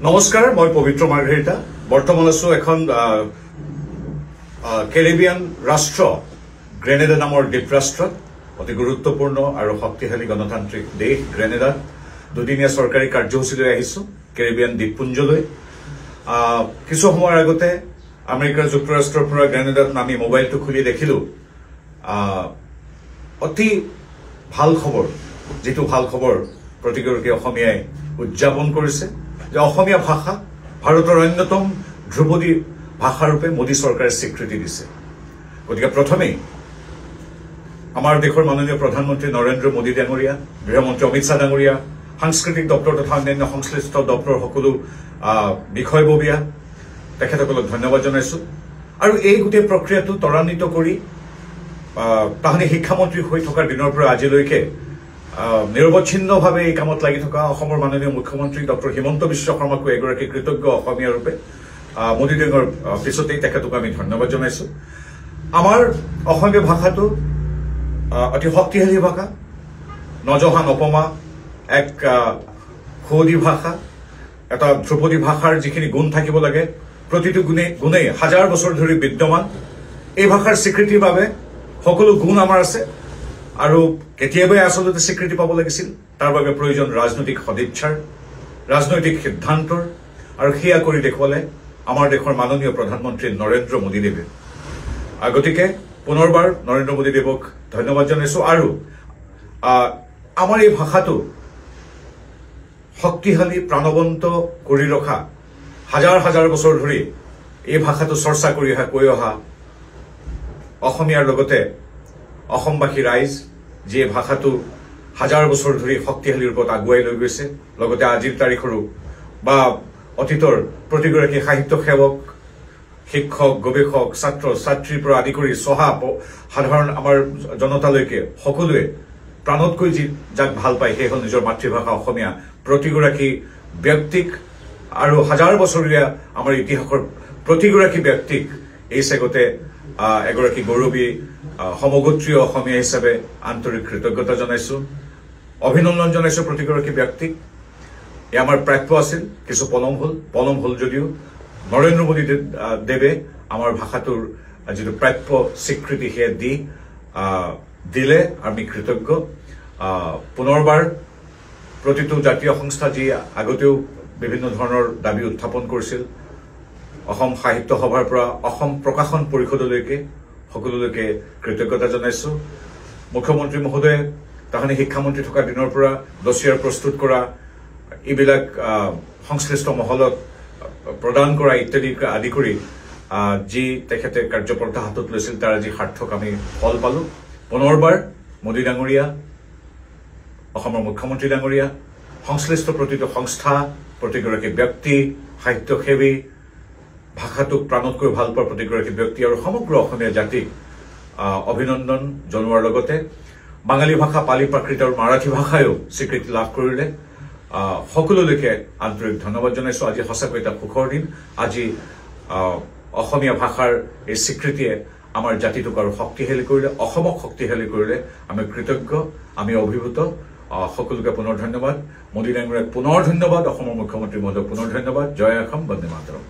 নমস্কাৰ, মই পবিত্ৰ মাৰ্ঘেৰিটা। বৰ্তমান আছো এখন কেৰিবিয়ান ৰাষ্ট্ৰ গ্ৰেনেডা নামৰ দ্বীপৰাষ্ট্ৰত, অতি গুৰুত্বপূৰ্ণ আৰু শক্তিশালী গণতান্ত্ৰিক দেশ গ্ৰেনেডাত দুদিনীয়া চৰকাৰী কাৰ্যসূচীলৈ আহিছো কেৰিবিয়ান দ্বীপপুঞ্জলৈ। কিছু সময়ৰ আগতে আমেৰিকাৰ যুক্তৰাষ্ট্ৰৰ পৰা গ্ৰেনেডাত নামি মোবাইলটো খুলি দেখিলো অতি ভাল খবৰ, যিটো ভাল খবৰ প্ৰতিগৰাকী অসমীয়াই উদযাপন কৰিছে যে অসমীয়া ভাষা ভাৰতৰ অন্যতম ধ্ৰুপদী ভাষাৰূপে মোদী চৰকাৰে স্বীকৃতি দিছে। গতিকে প্ৰথমেই আমাৰ দেশৰ মাননীয় প্ৰধানমন্ত্ৰী নৰেন্দ্ৰ মোদী ডাঙৰীয়া, গৃহমন্ত্ৰী অমিত শ্বাহ ডাঙৰীয়া, সাংস্কৃতিক দপ্তৰ তথা অন্যান্য সংশ্লিষ্ট দপ্তৰৰ সকলো বিষয়ববীয়া তেখেতসকলক ধন্যবাদ জনাইছো। আৰু এই গোটেই প্ৰক্ৰিয়াটো ত্বৰান্বিত কৰি তাহানি শিক্ষামন্ত্ৰী হৈ থকাৰ দিনৰ পৰা আজিলৈকে নিৰৱচ্ছিন্নভাৱে এই কামত লাগি থকা অসমৰ মাননীয় মুখ্যমন্ত্ৰী ডক্টৰ হিমন্ত বিশ্ব শৰ্মাকো এগৰাকী কৃতজ্ঞ অসমীয়া ৰূপে মোদী ডাঙৰ পিছতেই তেখেতক আমি ধন্যবাদ জনাইছো। আমাৰ অসমীয়া ভাষাটো অতি শক্তিশালী ভাষা, নজহা নপমা এক সুৱদী ভাষা, এটা ধ্ৰুপদী ভাষাৰ যিখিনি গুণ থাকিব লাগে প্ৰতিটো গুণেই হাজাৰ বছৰ ধৰি বিদ্যমান। এই ভাষাৰ স্বীকৃতিৰ বাবে সকলো গুণ আমাৰ আছে আৰু কেতিয়াবাই আচলতে স্বীকৃতি পাব লাগিছিল। তাৰ বাবে প্ৰয়োজন ৰাজনৈতিক সদিচ্ছাৰ, ৰাজনৈতিক সিদ্ধান্তৰ, আৰু সেয়া কৰি দেখুৱালে আমাৰ দেশৰ মাননীয় প্ৰধানমন্ত্ৰী নৰেন্দ্ৰ মোদীদেৱে। গতিকে পুনৰবাৰ নৰেন্দ্ৰ মোদীদেৱক ধন্যবাদ জনাইছো। আৰু আমাৰ এই ভাষাটো শক্তিশালী প্ৰাণৱন্ত কৰি ৰখা, হাজাৰ হাজাৰ বছৰ ধৰি এই ভাষাটো চৰ্চা কৰি কৈ অহা অসমীয়াৰ লগতে অসমবাসী ৰাইজ, যিয়ে ভাষাটো হাজাৰ বছৰ ধৰি শক্তিশালী ৰূপত আগুৱাই লৈ গৈছে, লগতে আজিৰ তাৰিখৰো বা অতীতৰ প্ৰতিগৰাকী সাহিত্য সেৱক, শিক্ষক, গৱেষক, ছাত্ৰ ছাত্ৰীৰ পৰা আদি কৰি সাধাৰণ আমাৰ জনতালৈকে সকলোৱে প্ৰাণতকৈ যাক ভাল পায় সেই হ'ল নিজৰ মাতৃভাষা অসমীয়া। প্ৰতিগৰাকী ব্যক্তিক আৰু হাজাৰ বছৰীয়া আমাৰ ইতিহাসৰ প্ৰতিগৰাকী ব্যক্তিক এই চেগতে এগৰাকী গৌৰৱী সমগোত্ৰীয় অসমীয়া হিচাপে আন্তৰিক কৃতজ্ঞতা জনাইছো, অভিনন্দন জনাইছো প্ৰতিগৰাকী ব্যক্তিক। এ আমাৰ প্ৰাপ্য আছিল, কিছু পলম হল যদিও নৰেন্দ্ৰ মোদী দেৱে আমাৰ ভাষাটোৰ যিটো প্ৰাপ্য স্বীকৃতি সেয়া দিলে আমি কৃতজ্ঞ। পুনৰবাৰ প্ৰতিটো জাতীয় সংস্থা যি আগতেও বিভিন্ন ধৰণৰ দাবী উত্থাপন কৰিছিল, অসম সাহিত্য সভাৰ পৰা অসম প্ৰকাশন পৰিষদলৈকে সকলোলৈকে কৃতজ্ঞতা জনাইছো। মুখ্যমন্ত্ৰী মহোদয়ে তাহানি শিক্ষামন্ত্ৰী থকা দিনৰ পৰা ডছিয়াৰ প্ৰস্তুত কৰা, এইবিলাক সংশ্লিষ্ট মহলত প্ৰদান কৰা ইত্যাদি আদি কৰি যি তেখেতে কাৰ্যপন্থা হাতত লৈছিল তাৰ আজি সাৰ্থক আমি ফল পালো। পুনৰবাৰ মোদী ডাঙৰীয়া, অসমৰ মুখ্যমন্ত্ৰী ডাঙৰীয়া, সংশ্লিষ্ট প্ৰতিটো সংস্থা, প্ৰতিগৰাকী ব্যক্তি, সাহিত্যসেৱী, ভাষাটোক প্ৰাণতকৈ ভাল পোৱা প্ৰতিগৰাকী ব্যক্তি আৰু সমগ্ৰ অসমীয়া জাতিক অভিনন্দন জনোৱাৰ লগতে বাঙালী ভাষা, পালি প্ৰাকৃত আৰু মাৰাঠী ভাষায়ো স্বীকৃতি লাভ কৰিলে সকলোলৈকে আন্তৰিক ধন্যবাদ জনাইছো। আজি সঁচাকৈ এটা সুখৰ দিন। আজি অসমীয়া ভাষাৰ এই স্বীকৃতিয়ে আমাৰ জাতিটোক আৰু শক্তিশালী কৰিলে, অসমক শক্তিশালী কৰিলে। আমি কৃতজ্ঞ, আমি অভিভূত। সকলোকে পুনৰ ধন্যবাদ। মোদী ডাঙৰীয়াক পুনৰ ধন্যবাদ, অসমৰ মুখ্যমন্ত্ৰী মহোদয়ক পুনৰ ধন্যবাদ। জয় অসম, বন্দে মাতৰম।